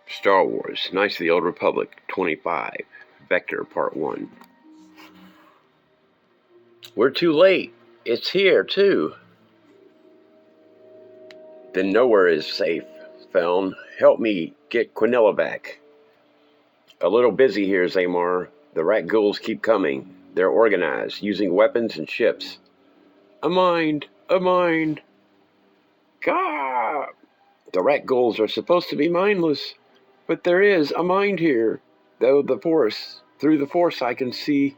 Star Wars, Knights of the Old Republic 25, Vector Part 1. We're too late. It's here, too. Then nowhere is safe, Feln. Help me get Quinella back. A little busy here, Zamar. The rat ghouls keep coming. They're organized, using weapons and ships. A mind! A mind! Gah! The rat ghouls are supposed to be mindless, but there is a mind here. Through the Force I can see.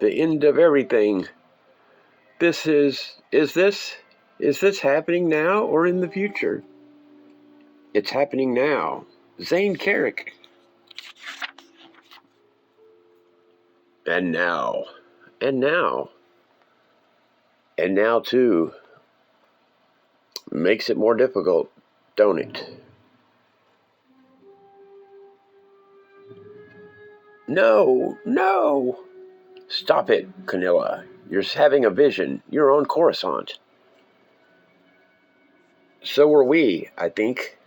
The end of everything. Is this happening now or in the future? It's happening now. Zane Carrick. And now. And now. And now, too. Makes it more difficult, don't it? No, no. Stop it, Quinella. You're having a vision. You're on Coruscant. So were we, I think.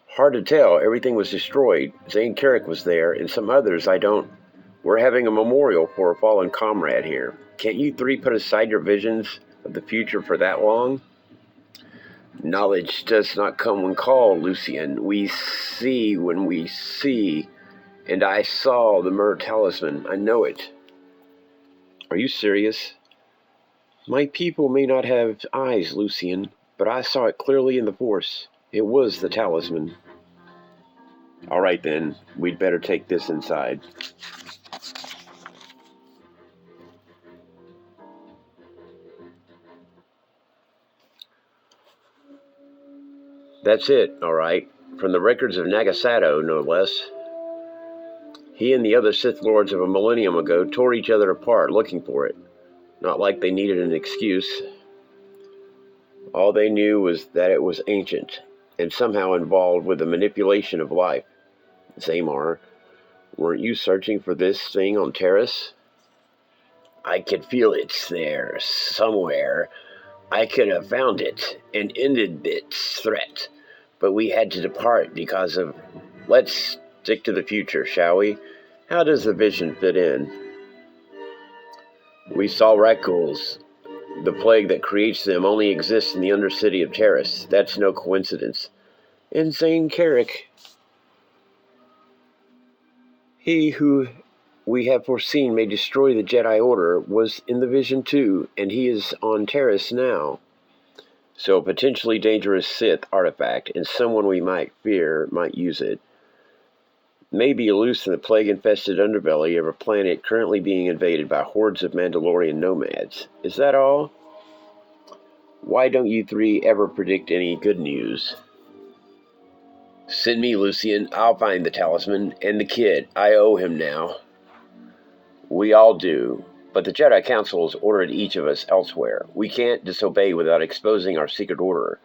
Hard to tell. Everything was destroyed. Zane Carrick was there, and some others I don't. We're having a memorial for a fallen comrade here. Can't you three put aside your visions of the future for that long? Knowledge does not come when called, Lucian. We see when we see. And I saw the Myrrh Talisman. I know it. Are you serious? My people may not have eyes, Lucian, but I saw it clearly in the Force. It was the talisman. All right, then. We'd better take this inside. That's it, all right. From the records of Nagasato, no less. He and the other Sith Lords of a millennium ago tore each other apart looking for it. Not like they needed an excuse. All they knew was that it was ancient, and somehow involved with the manipulation of life. Zamar, weren't you searching for this thing on Taris? I could feel it's there, somewhere. I could have found it and ended its threat, but we had to depart because of... Let's stick to the future, shall we? How does the vision fit in? We saw rat ghouls. The plague that creates them only exists in the undercity of Taris. That's no coincidence. And Zane Carrick, he who we have foreseen may destroy the Jedi Order, was in the vision too, and he is on Taris now. So a potentially dangerous Sith artifact, and someone we might fear might use it. Maybe loose in the plague-infested underbelly of a planet currently being invaded by hordes of Mandalorian nomads. Is that all? Why don't you three ever predict any good news? Send me, Lucian. I'll find the talisman. And the kid. I owe him now. We all do. But the Jedi Council has ordered each of us elsewhere. We can't disobey without exposing our secret order.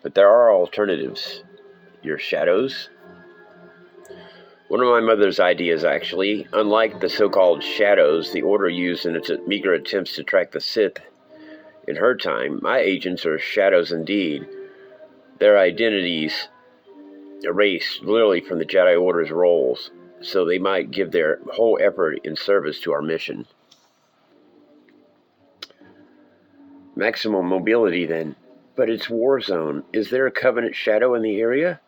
But there are alternatives. Your shadows? One of my mother's ideas, actually. Unlike the so-called shadows the Order used in its meager attempts to track the Sith in her time, my agents are shadows indeed. Their identities erased literally from the Jedi Order's roles, so they might give their whole effort in service to our mission. Maximum mobility, then. But it's war zone. Is there a Covenant shadow in the area?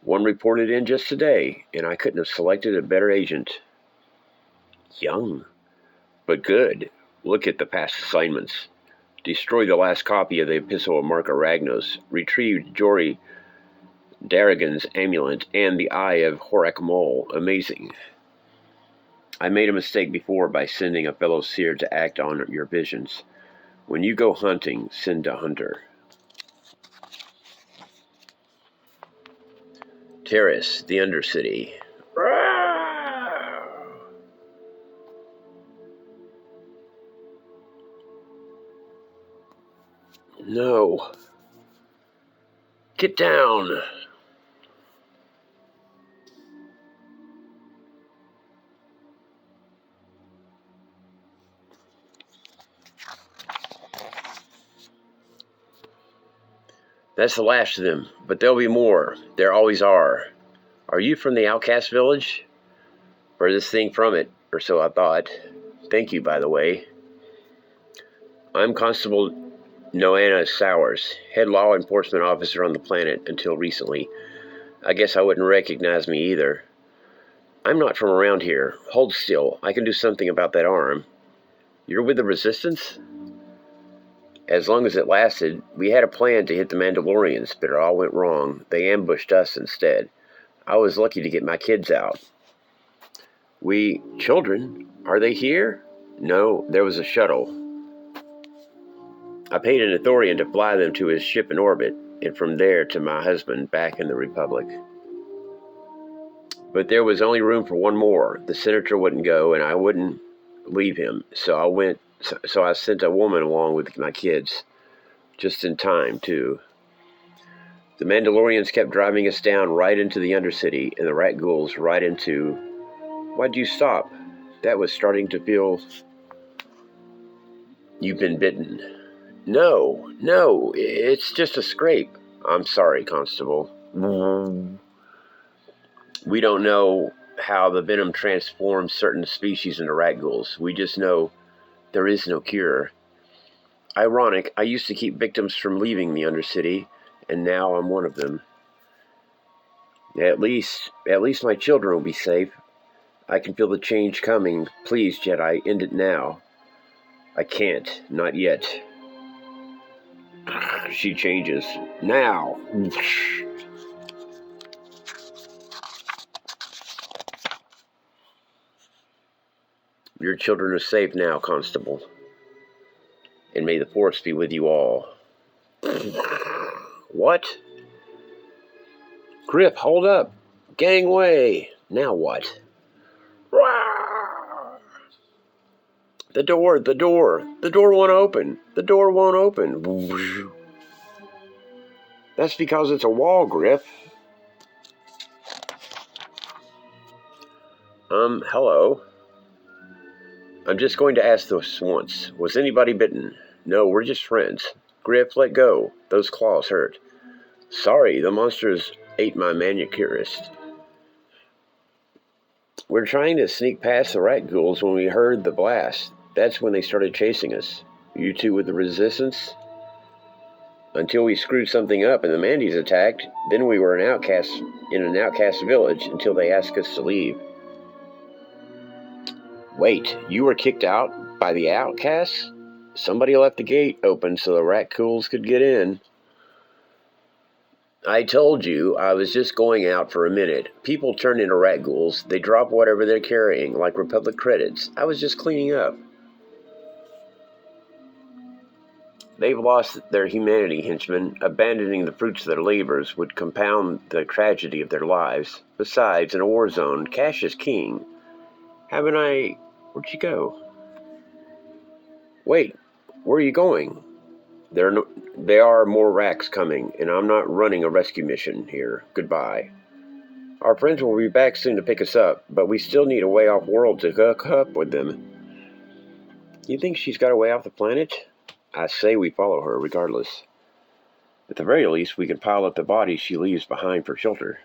One reported in just today, and I couldn't have selected a better agent. Young, but good. Look at the past assignments. Destroy the last copy of the Epistle of Mark Aragnos. Retrieved Jory Darrigan's amulet and the Eye of Horak Mol. Amazing. I made a mistake before by sending a fellow seer to act on your visions. When you go hunting, send a hunter. Taris, the Undercity. No. Get down. That's the last of them, but there'll be more. There always are. Are you from the outcast village? Furthest thing from it, or so I thought. Thank you, by the way. I'm Constable Noanna Sowers, head law enforcement officer on the planet until recently. I guess I wouldn't recognize me either. I'm not from around here. Hold still. I can do something about that arm. You're with the Resistance? As long as it lasted, we had a plan to hit the Mandalorians, but it all went wrong. They ambushed us instead. I was lucky to get my kids out. Children? Are they here? No, there was a shuttle. I paid an Ithorian to fly them to his ship in orbit, and from there to my husband back in the Republic. But there was only room for one more. The senator wouldn't go, and I wouldn't leave him. So I sent a woman along with my kids. Just in time, too. The Mandalorians kept driving us down right into the Undercity, and the rat ghouls right into... Why'd you stop? That was starting to feel... You've been bitten. No, it's just a scrape. I'm sorry, Constable. We don't know how the venom transforms certain species into rat ghouls. We just know there is no cure. Ironic, I used to keep victims from leaving the Undercity, and now I'm one of them. At least my children will be safe. I can feel the change coming. Please, Jedi, end it now. I can't. Not yet. She changes. Now. Your children are safe now, Constable. And may the Force be with you all. What? Grip, hold up. Gangway. Now what? The door won't open. The door won't open. That's because it's a wall, Grip. Hello. I'm just going to ask this once. Was anybody bitten? No, we're just friends. Grip, let go. Those claws hurt. Sorry, the monsters ate my manicurist. We're trying to sneak past the rat ghouls when we heard the blast. That's when they started chasing us. You two with the Resistance? Until we screwed something up and the Mandies attacked, then we were in an outcast village until they asked us to leave. Wait, you were kicked out by the outcasts? Somebody left the gate open so the rat ghouls could get in. I told you I was just going out for a minute. People turn into rat ghouls. They drop whatever they're carrying, like Republic credits. I was just cleaning up. They've lost their humanity, henchmen. Abandoning the fruits of their labors would compound the tragedy of their lives. Besides, in a war zone, cash is king. Where'd you go? Wait, where are you going? There are more racks coming, and I'm not running a rescue mission here. Goodbye. Our friends will be back soon to pick us up, but we still need a way off world to hook up with them. You think she's got a way off the planet? I say we follow her regardless. At the very least, we can pile up the bodies she leaves behind for shelter.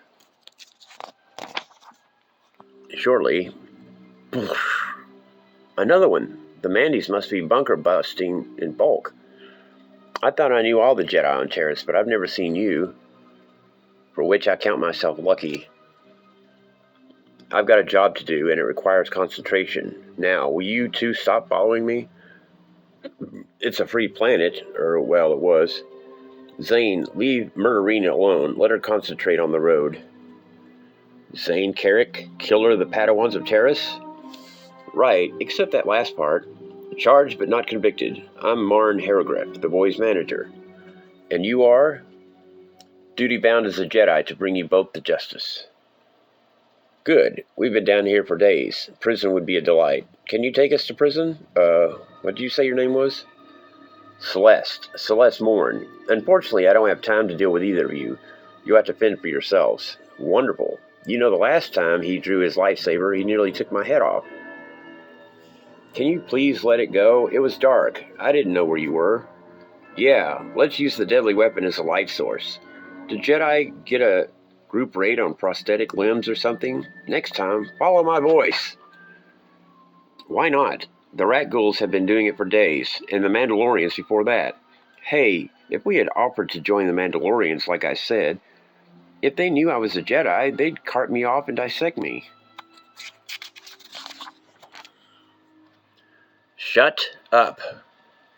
Shortly. Another one. The Mandies must be bunker busting in bulk. I thought I knew all the Jedi on Taris, but I've never seen you, for which I count myself lucky. I've got a job to do, and it requires concentration. Now, will you two stop following me? It's a free planet, well, it was. Zane, leave Murderina alone. Let her concentrate on the road. Zane Carrick, killer of the Padawans of Taris? Right, except that last part. Charged but not convicted. I'm Marn Harrogret, the boy's manager. And you are? Duty bound as a Jedi to bring you both to justice. Good. We've been down here for days. Prison would be a delight. Can you take us to prison? What did you say your name was? Celeste Morn. Unfortunately, I don't have time to deal with either of you. You have to fend for yourselves. Wonderful. You know, the last time he drew his lightsaber, he nearly took my head off. Can you please let it go? It was dark. I didn't know where you were. Yeah, let's use the deadly weapon as a light source. Did Jedi get a group raid on prosthetic limbs or something? Next time, follow my voice. Why not? The Rat Ghouls have been doing it for days, and the Mandalorians before that. Hey, if we had offered to join the Mandalorians, like I said, if they knew I was a Jedi, they'd cart me off and dissect me. Shut up.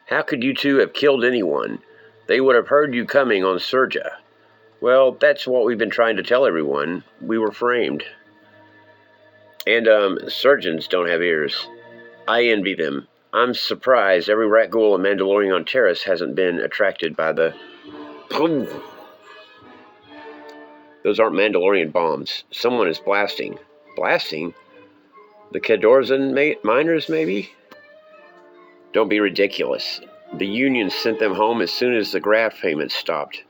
How could you two have killed anyone? They would have heard you coming on Serja. Well, that's what we've been trying to tell everyone. We were framed. And, surgeons don't have ears. I envy them. I'm surprised every rat ghoul and Mandalorian on Taris hasn't been attracted by the... Those aren't Mandalorian bombs. Someone is blasting. Blasting? The Cadorzan miners, maybe? Don't be ridiculous. The Union sent them home as soon as the graft payments stopped.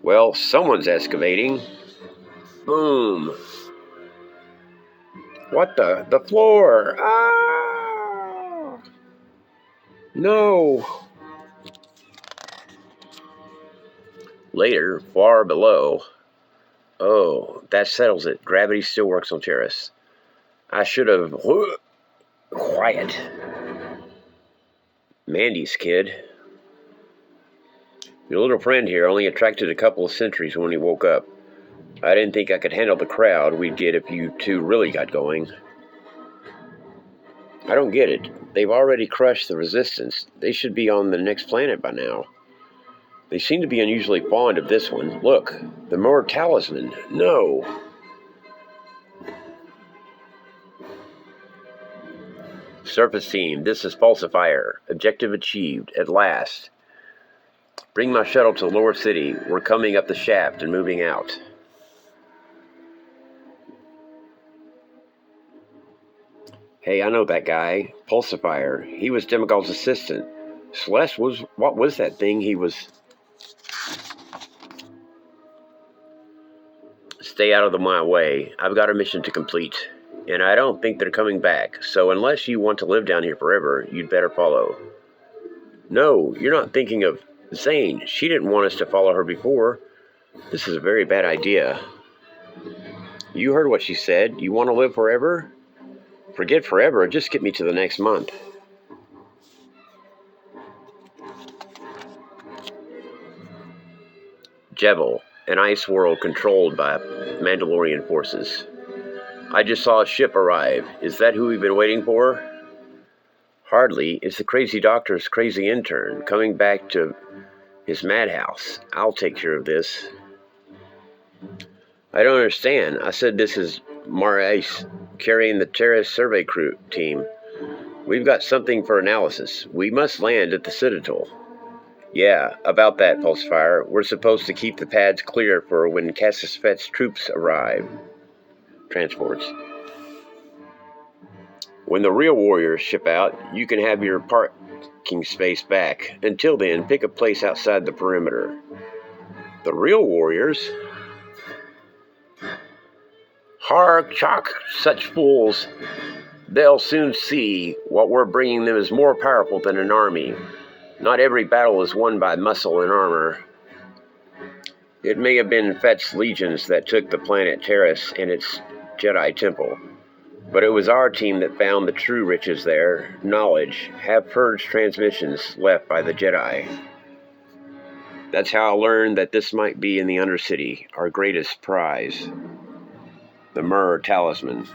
Well, someone's excavating. Boom. What the? The floor! Ah! No! Later, far below... Oh, that settles it. Gravity still works on Taris. I should have... Quiet. Mandy's kid. Your little friend here only attracted a couple of sentries when he woke up. I didn't think I could handle the crowd we'd get if you two really got going. I don't get it. They've already crushed the resistance. They should be on the next planet by now. They seem to be unusually fond of this one. Look, the Mur Talisman. No. Surface team, this is Falsifier. Objective achieved, at last. Bring my shuttle to Lower City. We're coming up the shaft and moving out. Hey, I know that guy. Falsifier. He was Demagog's assistant. Celeste was... What was that thing he was... Stay out of my way. I've got a mission to complete. And I don't think they're coming back. So unless you want to live down here forever, you'd better follow. No, you're not thinking of Zane. She didn't want us to follow her before. This is a very bad idea. You heard what she said. You want to live forever? Forget forever. Just get me to the next month. Jebel, an ice world controlled by Mandalorian forces. I just saw a ship arrive. Is that who we've been waiting for? Hardly. It's the crazy doctor's crazy intern coming back to his madhouse. I'll take care of this. I don't understand. I said this is Marais carrying the Taris survey crew team. We've got something for analysis. We must land at the Citadel. Yeah, about that, Falsifier. We're supposed to keep the pads clear for when Cassus Fett's troops arrive. Transports. When the real warriors ship out, you can have your parking space back. Until then, pick a place outside the perimeter. The real warriors? Hark, chalk, such fools. They'll soon see what we're bringing them is more powerful than an army. Not every battle is won by muscle and armor. It may have been Fett's legions that took the planet Taris and its Jedi temple. But it was our team that found the true riches there, knowledge, half-purged transmissions left by the Jedi. That's how I learned that this might be in the Undercity, our greatest prize. The Mur Talisman.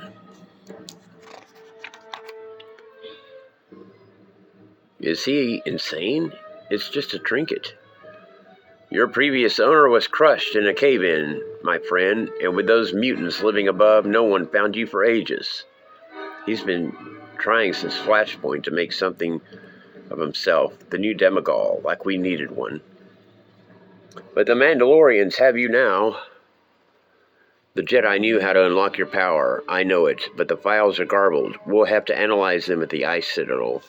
Is he insane? It's just a trinket. Your previous owner was crushed in a cave-in, my friend, and with those mutants living above, no one found you for ages. He's been trying since Flashpoint to make something of himself, the new Demagog, like we needed one. But the Mandalorians have you now. The Jedi knew how to unlock your power. I know it, but the files are garbled. We'll have to analyze them at the Ice Citadel.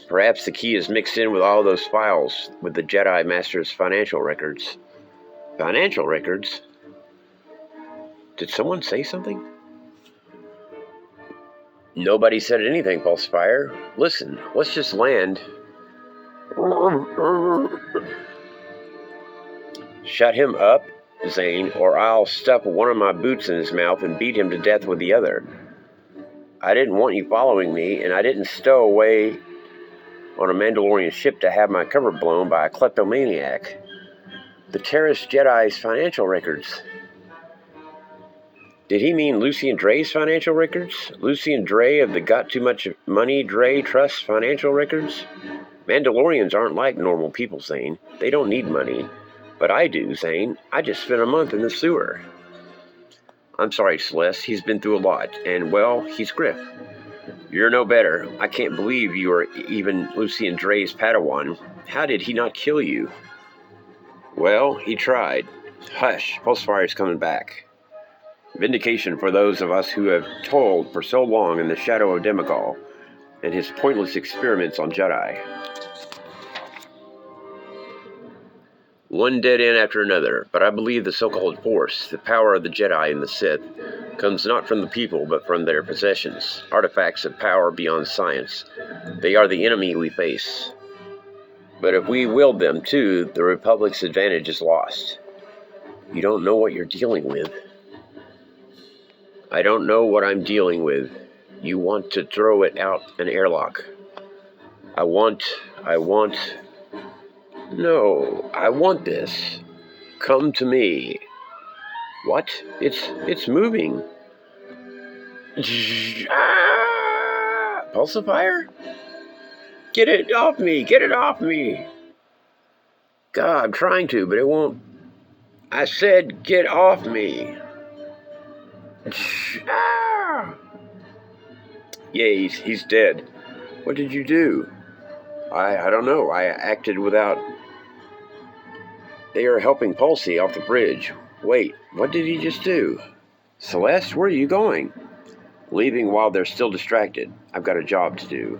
Perhaps the key is mixed in with all those files with the Jedi Master's financial records. Financial records? Did someone say something? Nobody said anything, Falsifier. Listen, let's just land. Shut him up, Zane, or I'll stuff one of my boots in his mouth and beat him to death with the other. I didn't want you following me, and I didn't stow away on a Mandalorian ship to have my cover blown by a kleptomaniac. The terrorist Jedi's financial records. Did he mean Lucian Dre's financial records? Lucian Dre of the Got Too Much Money Dre Trust financial records? Mandalorians aren't like normal people, Zane. They don't need money. But I do, Zane. I just spent a month in the sewer. I'm sorry, Celeste. He's been through a lot. And, well, he's Griff. You're no better. I can't believe you are even Lucian Dre's Padawan. How did he not kill you? Well, he tried. Hush. Pulsefire's coming back. Vindication for those of us who have toiled for so long in the shadow of Demagol and his pointless experiments on Jedi. One dead end after another, but I believe the so-called Force, the power of the Jedi and the Sith, comes not from the people but from their possessions, artifacts of power beyond science. They are the enemy we face. But if we wield them too, the Republic's advantage is lost. You don't know what you're dealing with. I don't know what I'm dealing with. You want to throw it out an airlock. I want this. Come to me. What? It's moving. Pulsifier? Get it off me! Get it off me! God, I'm trying to, but it won't. I said, get off me! Yeah, he's dead. What did you do? I don't know. I acted without. They are helping Pulsey off the bridge. Wait, what did he just do? Celeste, where are you going? Leaving while they're still distracted. I've got a job to do.